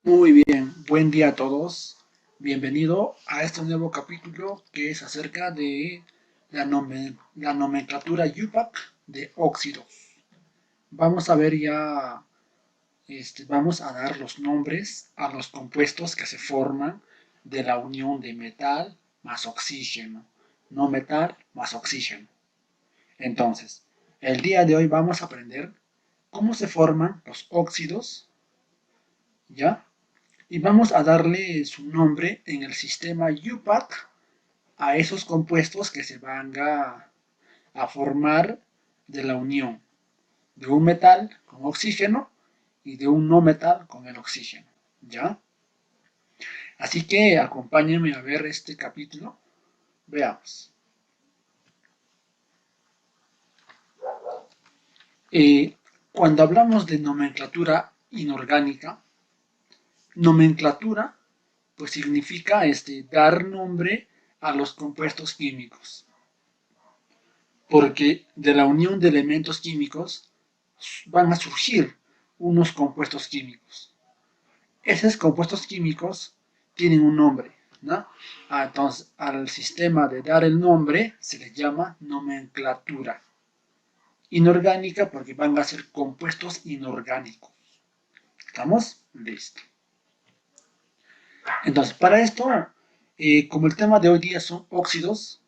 Muy bien, buen día a todos. Bienvenido a este nuevo capítulo que es acerca de la nomenclatura UPAC de óxidos. Vamos a ver ya, vamos a dar los nombres a los compuestos que se forman de la unión de metal más oxígeno, no metal más oxígeno. Entonces, el día de hoy vamos a aprender cómo se forman los óxidos, ¿ya? Y vamos a darle su nombre en el sistema UPAC a esos compuestos que se van a formar de la unión de un metal con oxígeno y de un no metal con el oxígeno, ¿ya? Así que acompáñenme a ver este capítulo. Veamos. Cuando hablamos de nomenclatura inorgánica, nomenclatura pues significa dar nombre a los compuestos químicos, porque de la unión de elementos químicos van a surgir unos compuestos químicos. Esos compuestos químicos tienen un nombre, ¿no? Entonces, al sistema de dar el nombre se le llama nomenclatura. Inorgánica porque van a ser compuestos inorgánicos. ¿Estamos? Listo. Entonces, para esto, como el tema de hoy día son óxidos,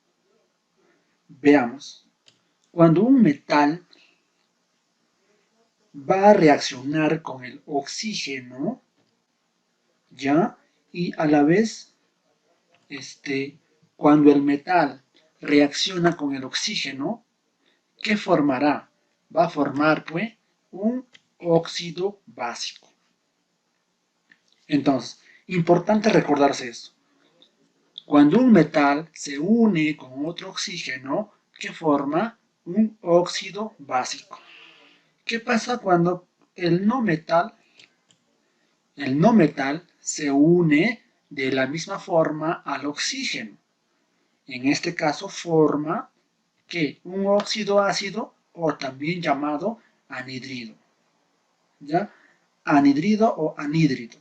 veamos. Cuando un metal va a reaccionar con el oxígeno, ¿ya? Y a la vez, cuando el metal reacciona con el oxígeno, ¿qué formará? Va a formar, pues, un óxido básico. Entonces, importante recordarse esto. Cuando un metal se une con otro oxígeno, ¿qué forma? Un óxido básico. ¿Qué pasa cuando el no metal se une de la misma forma al oxígeno? En este caso forma que un óxido ácido o también llamado anhidrido. ¿Ya? Anhidrido o anhídrido.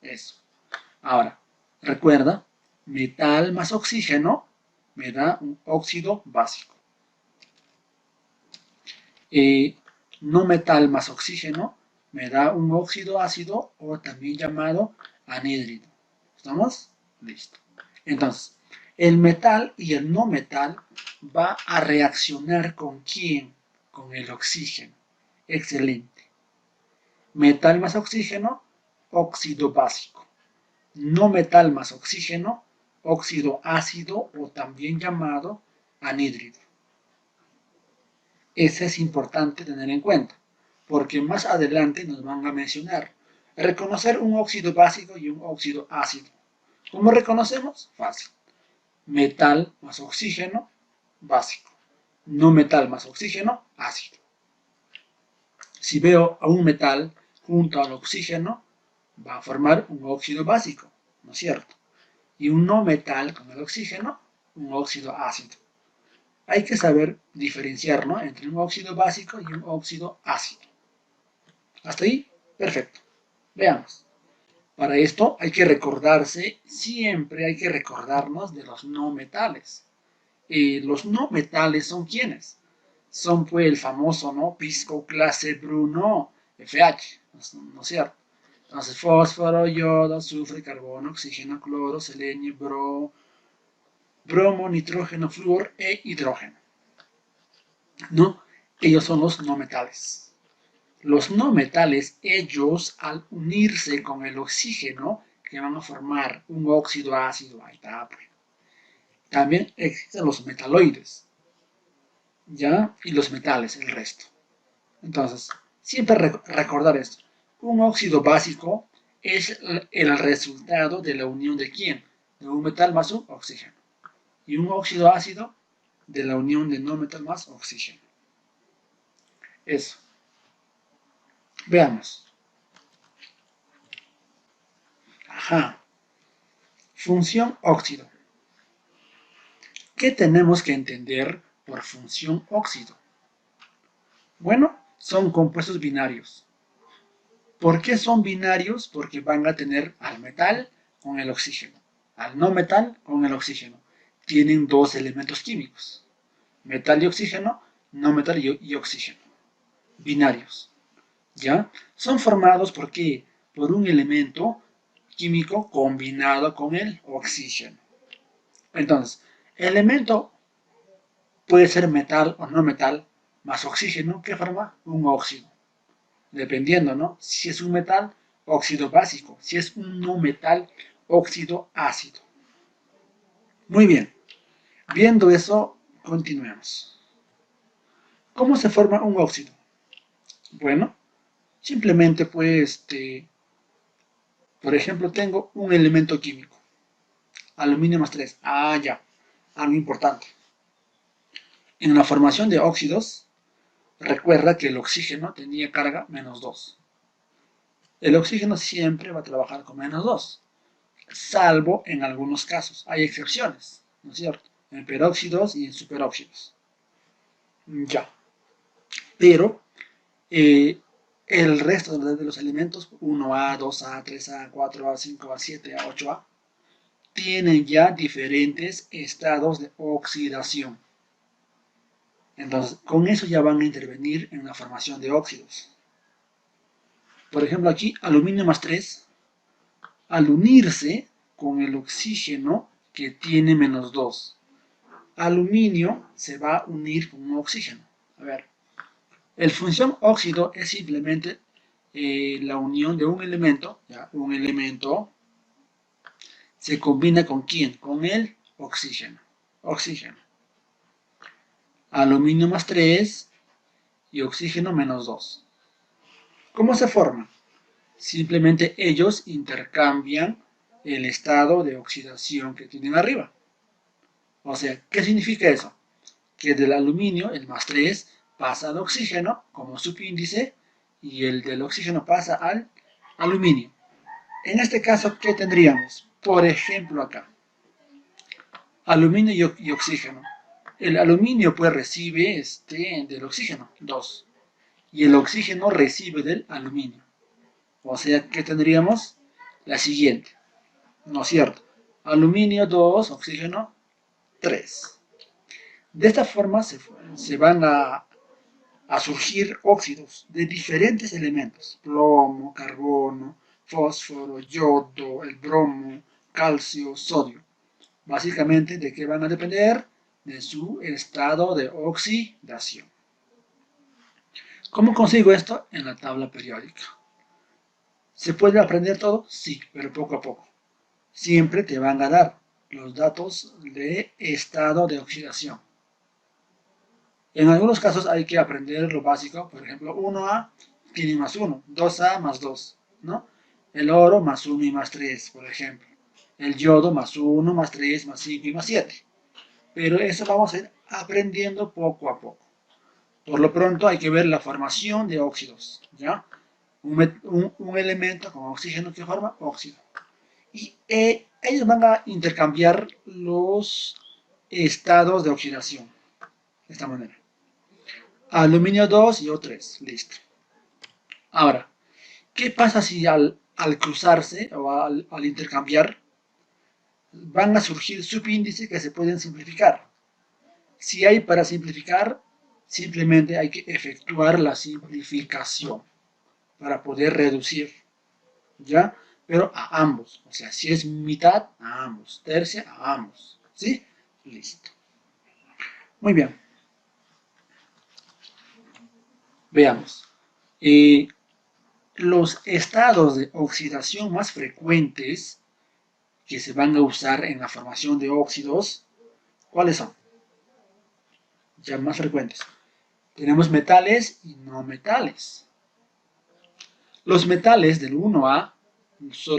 Eso. Ahora, recuerda, metal más oxígeno me da un óxido básico. No metal más oxígeno me da un óxido ácido o también llamado anhídrido. ¿Estamos? Listo. Entonces, el metal y el no metal va a reaccionar ¿con quién? Con el oxígeno. Excelente. Metal más oxígeno, óxido básico. No metal más oxígeno, óxido ácido o también llamado anhídrido. Eso es importante tener en cuenta, porque más adelante nos van a mencionar reconocer un óxido básico y un óxido ácido. ¿Cómo reconocemos? Fácil. Metal más oxígeno, básico. No metal más oxígeno, ácido. Si veo a un metal junto al oxígeno, va a formar un óxido básico, ¿no es cierto? Y un no metal con el oxígeno, un óxido ácido. Hay que saber diferenciar, ¿no?, entre un óxido básico y un óxido ácido. ¿Hasta ahí? Perfecto. Veamos. Para esto hay que recordarse, siempre hay que recordarnos de los no metales. Los no metales son ¿quiénes? Son pues el famoso, ¿no?, pisco, clase, bruno, FH, ¿no es cierto? Entonces, fósforo, yodo, azufre, carbono, oxígeno, cloro, selenio, bromo, nitrógeno, flúor e hidrógeno, ¿no? Ellos son los no metales. Los no metales, ellos al unirse con el oxígeno, que van a formar un óxido ácido, ahí está, pues. También existen los metaloides, ¿ya? Y los metales, el resto. Entonces, siempre recordar esto. Un óxido básico es el resultado de la unión de ¿quién? De un metal más un oxígeno. Y un óxido ácido de la unión de no metal más oxígeno. Eso. Veamos. Ajá. Función óxido. ¿Qué tenemos que entender por función óxido? Bueno, son compuestos binarios. ¿Por qué son binarios? Porque van a tener al metal con el oxígeno, al no metal con el oxígeno. Tienen dos elementos químicos, metal y oxígeno, no metal y oxígeno, binarios. ¿Ya? Son formados ¿por qué? Por un elemento químico combinado con el oxígeno. Entonces, el elemento puede ser metal o no metal, más oxígeno, que forma un óxido. Dependiendo, ¿no? Si es un metal, óxido básico. Si es un no metal, óxido ácido. Muy bien. Viendo eso, continuemos. ¿Cómo se forma un óxido? Bueno, simplemente pues, por ejemplo, tengo un elemento químico. Aluminio más 3. Ah, ya. Algo importante. En la formación de óxidos, recuerda que el oxígeno tenía carga menos 2. El oxígeno siempre va a trabajar con menos 2, salvo en algunos casos. Hay excepciones, ¿no es cierto? En peróxidos y en superóxidos. Ya. Pero el resto de los elementos, 1A, 2A, 3A, 4A, 5A, 7A, 8A, tienen ya diferentes estados de oxidación. Entonces, con eso ya van a intervenir en la formación de óxidos. Por ejemplo, aquí, aluminio más 3, al unirse con el oxígeno que tiene menos 2, aluminio se va a unir con un oxígeno. A ver, el función óxido es simplemente la unión de un elemento, ¿ya? Un elemento se combina con ¿quién? Con el oxígeno. Oxígeno. Aluminio más 3 y oxígeno menos 2. ¿Cómo se forman? Simplemente ellos intercambian el estado de oxidación que tienen arriba. O sea, ¿qué significa eso? Que del aluminio, el más 3, pasa al oxígeno como subíndice y el del oxígeno pasa al aluminio. En este caso, ¿qué tendríamos? Por ejemplo acá, aluminio y oxígeno. El aluminio pues recibe del oxígeno, 2, y el oxígeno recibe del aluminio. O sea, ¿qué tendríamos? La siguiente, ¿no es cierto? Aluminio 2, oxígeno 3. De esta forma se van a surgir óxidos de diferentes elementos, plomo, carbono, fósforo, yodo, el bromo, calcio, sodio. Básicamente, ¿de qué van a depender? De su estado de oxidación. ¿Cómo consigo esto? En la tabla periódica. ¿Se puede aprender todo? Sí, pero poco a poco. Siempre te van a dar los datos de estado de oxidación. En algunos casos hay que aprender lo básico, por ejemplo, 1A tiene más 1, 2A más 2, ¿no? El oro más 1 y más 3, por ejemplo. El yodo más 1, más 3, más 5 y más 7. Pero eso vamos a ir aprendiendo poco a poco. Por lo pronto hay que ver la formación de óxidos, ¿ya? Un elemento con oxígeno que forma óxido. Y ellos van a intercambiar los estados de oxidación de esta manera. Aluminio 2 y O3, listo. Ahora, ¿qué pasa si al cruzarse o al intercambiar van a surgir subíndices que se pueden simplificar? Si hay para simplificar, simplemente hay que efectuar la simplificación para poder reducir, ¿ya? Pero a ambos, o sea, si es mitad, a ambos, tercia, a ambos, ¿sí? Listo. Muy bien. Veamos. Los estados de oxidación más frecuentes que se van a usar en la formación de óxidos, ¿cuáles son? Ya más frecuentes. Tenemos metales y no metales. Los metales del 1A,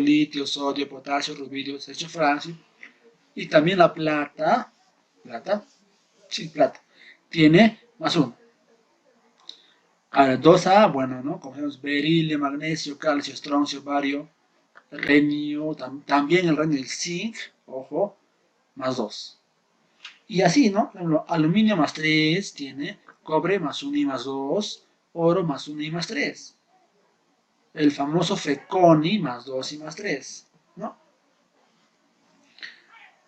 litio, sodio, potasio, rubidio, silicio, francio, y también la plata, plata, tiene más 1. Ahora, 2A, bueno, ¿no? Cogemos berilio, magnesio, calcio, estroncio, bario, renio, también el renio del zinc, ojo, más 2. Y así, ¿no? Por ejemplo, aluminio más 3 tiene cobre más 1 y más 2, oro más 1 y más 3. el famoso FeCONI más 2 y más 3, ¿no?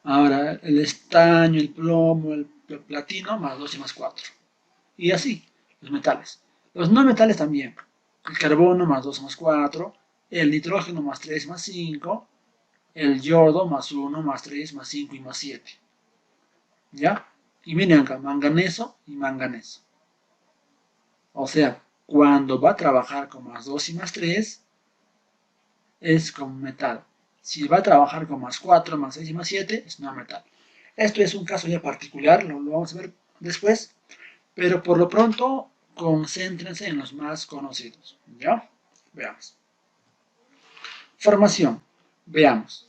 Ahora el estaño, el plomo, el platino más 2 y más 4. Y así, los metales. Los no metales también. El carbono más 2 más 4, el nitrógeno más 3 más 5, el yodo más 1 más 3 más 5 y más 7. ¿Ya? Y miren acá, manganeso y manganeso. O sea, cuando va a trabajar con más 2 y más 3, es con metal. Si va a trabajar con más 4, más 6 y más 7, es no metal. Esto es un caso ya particular, lo vamos a ver después, pero por lo pronto concéntrense en los más conocidos. ¿Ya? Veamos. Formación. Veamos.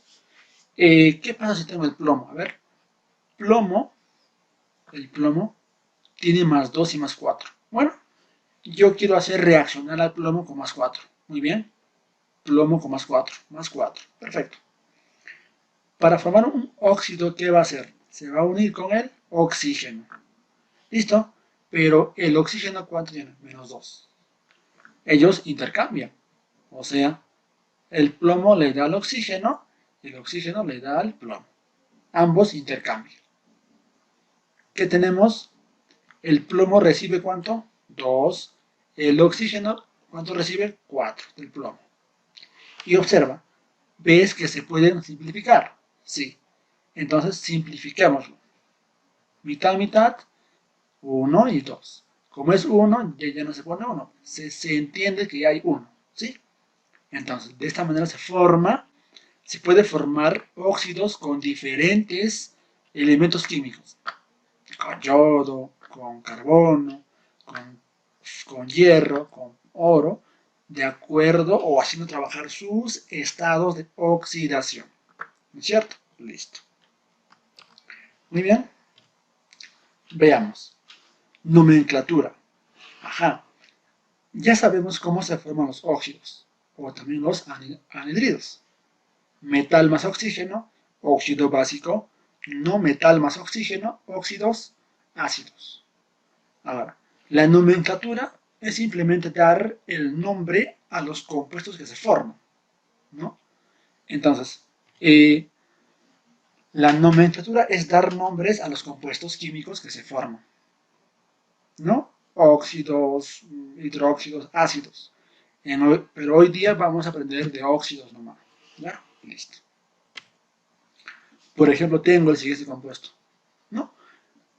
¿Qué pasa si tengo el plomo? A ver. El plomo tiene más 2 y más 4. Bueno, yo quiero hacer reaccionar al plomo con más 4. Muy bien. Plomo con más 4. Más 4. Perfecto. Para formar un óxido, ¿qué va a hacer? Se va a unir con el oxígeno. ¿Listo? Pero el oxígeno, ¿cuánto tiene? Menos 2. Ellos intercambian. O sea, el plomo le da al oxígeno y el oxígeno le da al plomo. Ambos intercambian. ¿Qué tenemos? El plomo recibe ¿cuánto? 2. El oxígeno, ¿cuánto recibe? 4 del plomo. Y observa, ¿ves que se pueden simplificar? Sí. Entonces simplifiquémoslo. Mitad, mitad, 1 y 2. Como es 1, ya no se pone 1. Se entiende que hay 1. ¿Sí? Entonces, de esta manera se puede formar óxidos con diferentes elementos químicos. Con yodo, con carbono, con hierro, con oro, de acuerdo o haciendo trabajar sus estados de oxidación. ¿No es cierto? Listo. Muy bien. Veamos. Nomenclatura. Ajá. Ya sabemos cómo se forman los óxidos, o también los anhidridos. Metal más oxígeno, óxido básico. No metal más oxígeno, óxidos ácidos. Ahora, la nomenclatura es simplemente dar el nombre a los compuestos que se forman, ¿no? Entonces, la nomenclatura es dar nombres a los compuestos químicos que se forman, ¿no? Óxidos, hidróxidos, ácidos. Pero hoy día vamos a aprender de óxidos nomás, ¿ya? Listo. Por ejemplo, tengo el siguiente compuesto, ¿no?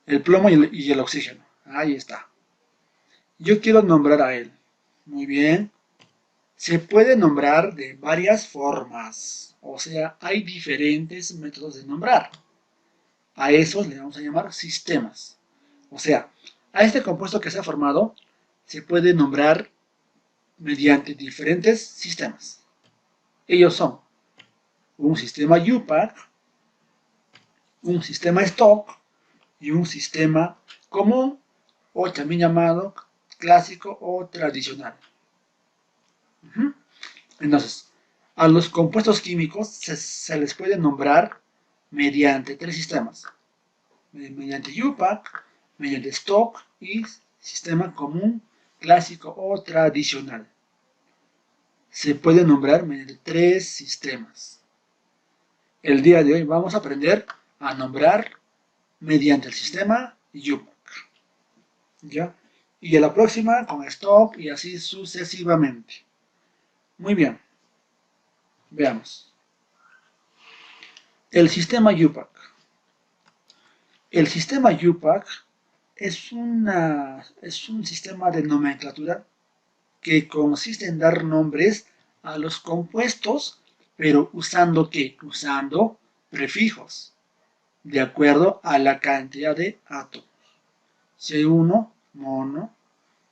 El plomo y el oxígeno. Ahí está. Yo quiero nombrar a él. Muy bien. Se puede nombrar de varias formas. O sea, hay diferentes métodos de nombrar. A esos le vamos a llamar sistemas. O sea, a este compuesto que se ha formado se puede nombrar mediante diferentes sistemas. Ellos son un sistema UPAC, un sistema stock y un sistema común o también llamado clásico o tradicional. Entonces, a los compuestos químicos se les puede nombrar mediante tres sistemas. Mediante UPAC, mediante stock y sistema común, clásico o tradicional. Se puede nombrar mediante tres sistemas. El día de hoy vamos a aprender a nombrar mediante el sistema UPAC. ¿Ya? Y en la próxima con stock y así sucesivamente. Muy bien. Veamos. El sistema UPAC. El sistema UPAC es un sistema de nomenclatura que consiste en dar nombres a los compuestos, pero ¿usando qué? Usando prefijos, de acuerdo a la cantidad de átomos. Si hay uno, mono.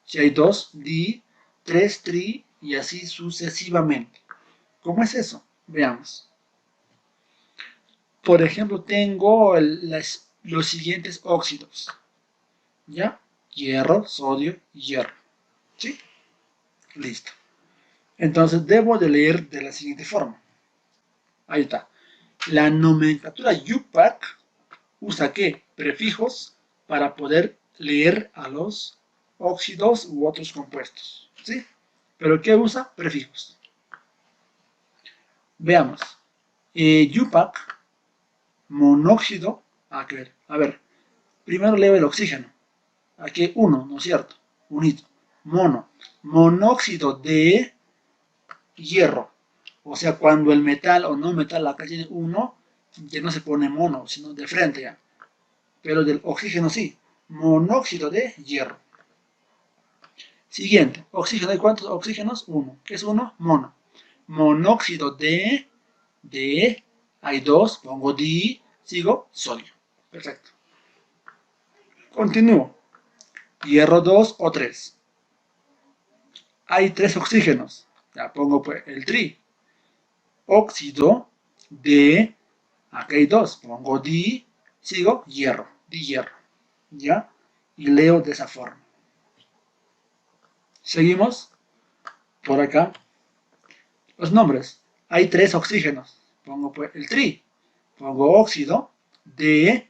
Si hay dos, di. Tres, tri. Y así sucesivamente. ¿Cómo es eso? Veamos. Por ejemplo, tengo los siguientes óxidos. ¿Ya? Hierro, sodio y hierro. ¿Sí? Listo. Entonces debo de leer de la siguiente forma. Ahí está. La nomenclatura UPAC usa ¿qué? Prefijos para poder leer a los óxidos u otros compuestos. ¿Sí? ¿Pero qué usa? Prefijos. Veamos. UPAC, monóxido. A ver, primero leo el oxígeno. Aquí 1, ¿no es cierto? Unito. Monóxido de hierro. O sea, cuando el metal o no metal acá tiene 1, ya no se pone mono, sino de frente ya. Pero del oxígeno sí. Monóxido de hierro. Siguiente. Oxígeno. ¿Hay cuántos oxígenos? 1. ¿Qué es 1? Mono. Monóxido de. Hay 2. Pongo di. Sigo. Sodio. Perfecto. Continúo. Hierro 2 o 3. Hay 3 oxígenos. Ya pongo pues el tri. Óxido de. Aquí hay 2. Pongo di. Sigo. Hierro. Di hierro. ¿Ya? Y leo de esa forma. Seguimos. Por acá. Los nombres. Hay 3 oxígenos. Pongo pues el tri. Pongo óxido de.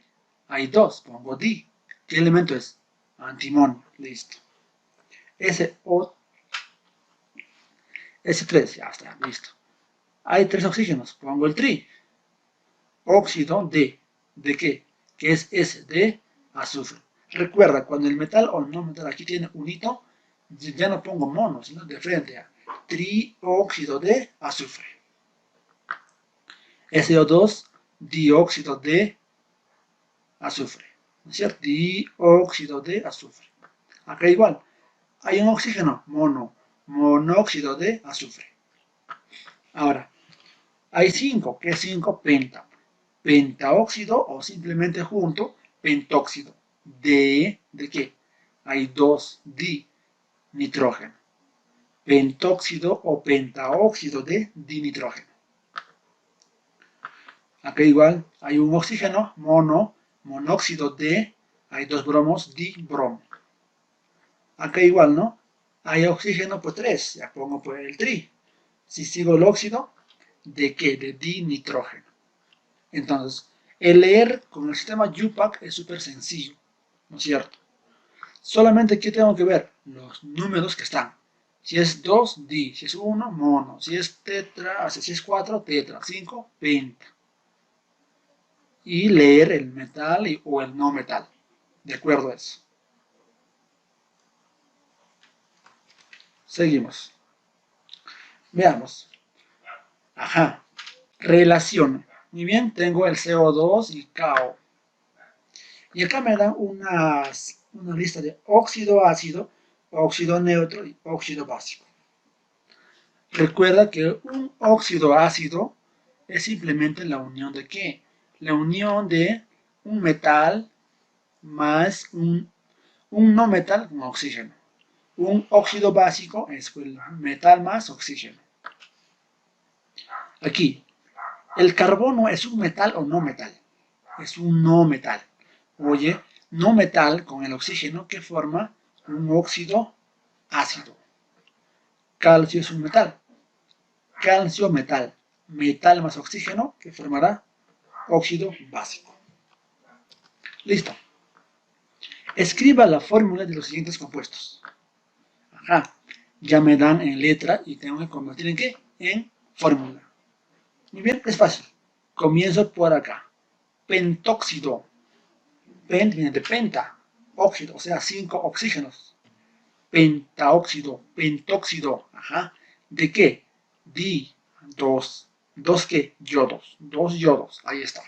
Hay 2. Pongo di. ¿Qué elemento es? Antimonio. Listo. S3. Ya está. Listo. Hay 3 oxígenos. Pongo el tri. Óxido de. ¿De qué? Que es S de azufre. Recuerda, cuando el metal o no metal aquí tiene un hito, ya no pongo mono, sino de frente a trióxido de azufre. SO2, dióxido de azufre. ¿No es cierto? Dióxido de azufre. Acá igual. Hay un oxígeno, monóxido de azufre. Ahora, hay 5. ¿Qué es 5? Penta. Pentaóxido o simplemente junto, pentóxido. ¿De qué? Hay 2 dinitrógeno. Pentóxido o pentaóxido de dinitrógeno. Acá igual hay un oxígeno, monóxido de, hay 2 bromos, dibromo. Acá igual, ¿no? Hay oxígeno, pues 3, ya pongo pues el tri. Si sigo el óxido, ¿de qué? De dinitrógeno. Entonces, el leer con el sistema UPAC es súper sencillo, ¿no es cierto? Solamente que tengo que ver los números que están. Si es 2, di. Si es 1, mono. Si es tetra, si es 4, tetra. 5, penta. Y leer el metal o el no metal. De acuerdo a eso. Seguimos. Veamos. Ajá. Relación. Muy bien, tengo el CO2 y KO. Y acá me dan una lista de óxido ácido, óxido neutro y óxido básico. Recuerda que un óxido ácido es simplemente la unión de ¿qué? La unión de un metal más un no metal con oxígeno. Un óxido básico es el metal más oxígeno. Aquí, ¿el carbono es un metal o no metal? Es un no metal. Oye, no metal con el oxígeno que forma un óxido ácido. Calcio es un metal. Calcio metal. Metal más oxígeno que formará óxido básico. Listo. Escriba la fórmula de los siguientes compuestos. Ajá. Ya me dan en letra y tengo que convertir en ¿qué? En fórmula. Muy bien, es fácil. Comienzo por acá. Pentóxido. Pen viene de penta. Óxido, o sea, 5 oxígenos. Pentaóxido, pentóxido. Ajá. ¿De qué? Di, 2. ¿2 qué? Yodos. 2 yodos. Ahí está.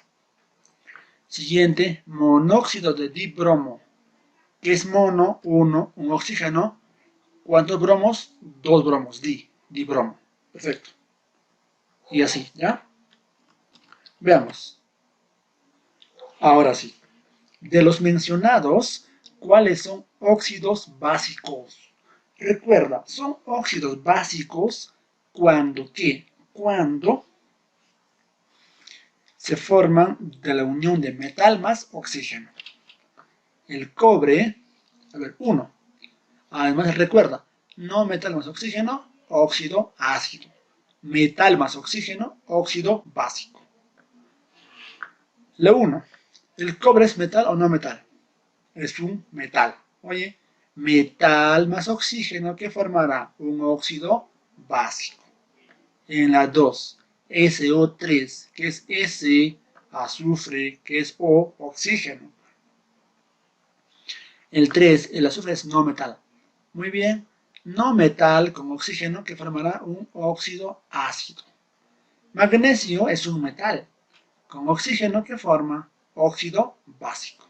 Siguiente, monóxido de dibromo. ¿Qué es mono? 1, un oxígeno. ¿Cuántos bromos? 2 bromos. Dibromo. Perfecto. Y así, ¿ya? Veamos. Ahora sí. De los mencionados, ¿cuáles son óxidos básicos? Recuerda, son óxidos básicos cuando ¿qué? Cuando se forman de la unión de metal más oxígeno. El cobre, a ver, 1. Además recuerda, no metal más oxígeno, óxido ácido. Metal más oxígeno, óxido básico. La 1. ¿El cobre es metal o no metal? Es un metal. Oye, metal más oxígeno que formará un óxido básico. En la 2, SO3, que es S, azufre, que es O, oxígeno. El 3, el azufre es no metal. Muy bien, no metal con oxígeno que formará un óxido ácido. Magnesio es un metal con oxígeno que forma óxido básico.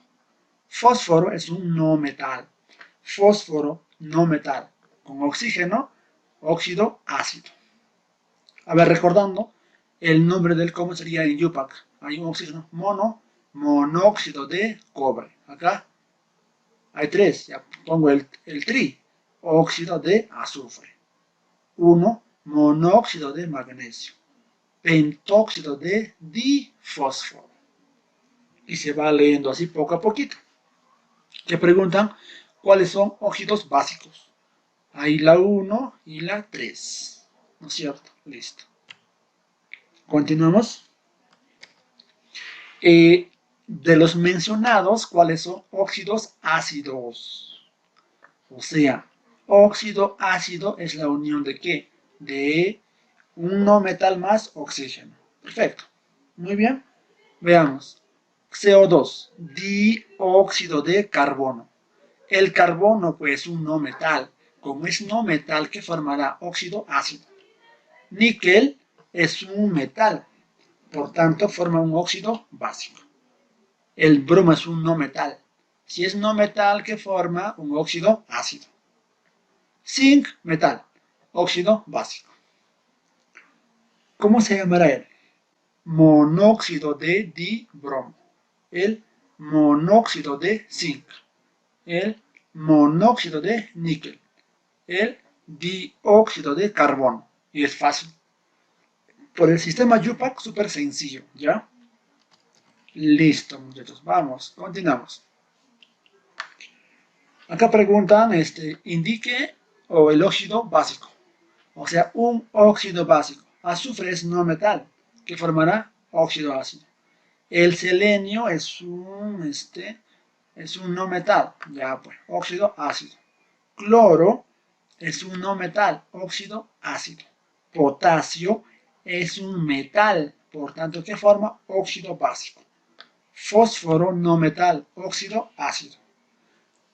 Fósforo es un no metal. Fósforo no metal con oxígeno, óxido ácido. A ver, recordando, el nombre del cómo sería en Yupac. Hay un oxígeno monóxido de cobre. Acá hay 3, ya pongo el tri, óxido de azufre. 1, monóxido de magnesio. Pentóxido de difósforo. Y se va leyendo así poco a poquito. Te preguntan cuáles son óxidos básicos. Hay la 1 y la 3. ¿No es cierto? Listo. Continuamos. De los mencionados, ¿cuáles son óxidos ácidos? O sea, óxido ácido es la unión de ¿qué? De un no metal más oxígeno. Perfecto. Muy bien. Veamos. CO2, dióxido de carbono. El carbono, pues, es un no metal. Como es no metal, ¿qué formará? Óxido ácido. Níquel es un metal. Por tanto, forma un óxido básico. El bromo es un no metal. Si es no metal, ¿qué forma? Un óxido ácido. Zinc, metal. Óxido básico. ¿Cómo se llamará él? Monóxido de dibromo. El monóxido de zinc. El monóxido de níquel. El dióxido de carbono. Y es fácil. Por el sistema Yupac, súper sencillo, ¿ya? Listo, muchachos. Vamos, continuamos. Acá preguntan, indique o el óxido básico. O sea, un óxido básico. Azufre es no metal, que formará óxido ácido. El selenio es un no metal, ya pues, óxido ácido. Cloro es un no metal, óxido ácido. Potasio es un metal, por tanto, ¿qué forma? Óxido básico. Fósforo no metal, óxido ácido.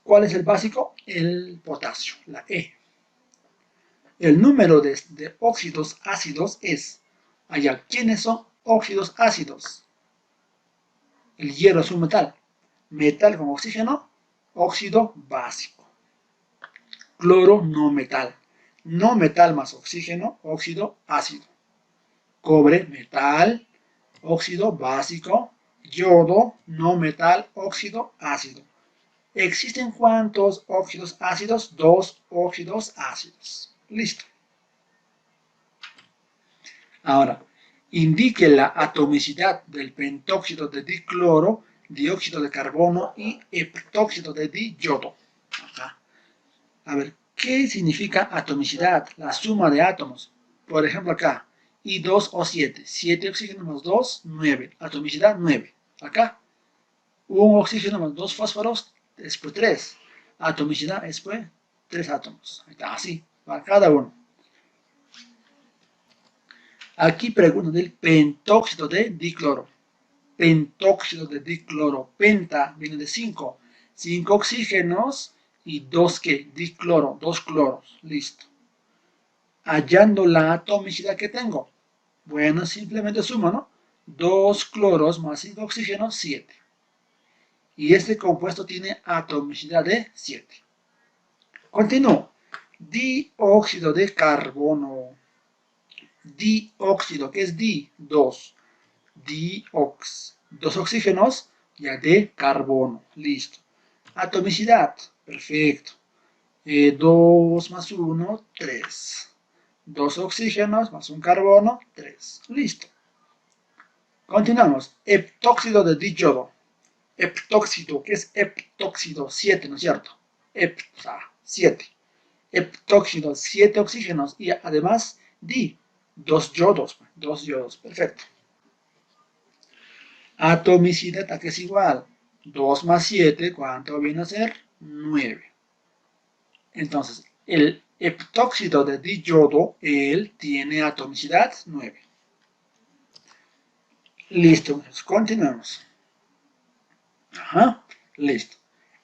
¿Cuál es el básico? El potasio, la E. El número de óxidos ácidos es, allá, ¿quiénes son óxidos ácidos? El hierro es un metal. Metal con oxígeno, óxido básico. Cloro no metal. No metal más oxígeno, óxido ácido. Cobre, metal, óxido básico. Yodo, no metal, óxido ácido. ¿Existen cuántos óxidos ácidos? 2 óxidos ácidos. Listo. Ahora, indique la atomicidad del pentóxido de dicloro, dióxido de carbono y heptóxido de diyodo. Acá. A ver, ¿qué significa atomicidad? La suma de átomos. Por ejemplo, acá, I2O7. 7 oxígenos más 2, 9. Atomicidad 9. Acá, un oxígeno más 2 fósforos, después 3. Atomicidad, después 3 átomos. Ahí está, así, para cada uno. Aquí preguntan del pentóxido de dicloro. Pentóxido de dicloro. Penta viene de 5. 5 oxígenos y 2 ¿qué? Dicloro, 2 cloros. Listo. Hallando la atomicidad que tengo. Bueno, simplemente sumo, ¿no? 2 cloros más 5 oxígenos, 7. Y este compuesto tiene atomicidad de 7. Continúo. Dióxido de carbono. Dióxido, ¿qué es di? 2. Diox. 2 oxígenos, ya de carbono. Listo. Atomicidad. Perfecto. 2 más 1, 3. 2 oxígenos más un carbono, 3. Listo. Continuamos. Heptóxido de diyodo. Heptóxido, ¿qué es heptóxido? 7, ¿no es cierto? 7. Heptóxido, 7 oxígenos y además di, 2 yodos. 2 yodos, perfecto. Atomicidad, ¿a qué es igual? 2 más 7, ¿cuánto viene a ser? 9. Entonces, el heptóxido de diyodo, él tiene atomicidad 9. Listo, continuemos. Ajá, listo.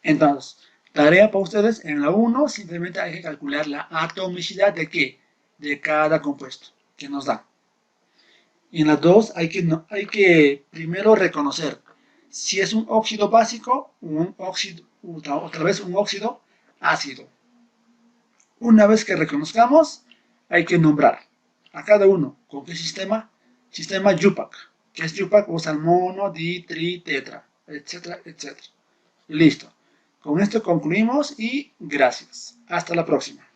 Entonces, tarea para ustedes, en la 1 simplemente hay que calcular la atomicidad de qué, de cada compuesto que nos da. Y en la 2 hay que primero reconocer si es un óxido básico o un óxido, otra vez un óxido ácido. Una vez que reconozcamos, hay que nombrar a cada uno. ¿Con qué sistema? Sistema YUPAC. ¿Qué es YUPAC? Usan mono, di, tri, tetra, etcétera, etcétera. Listo. Con esto concluimos y gracias. Hasta la próxima.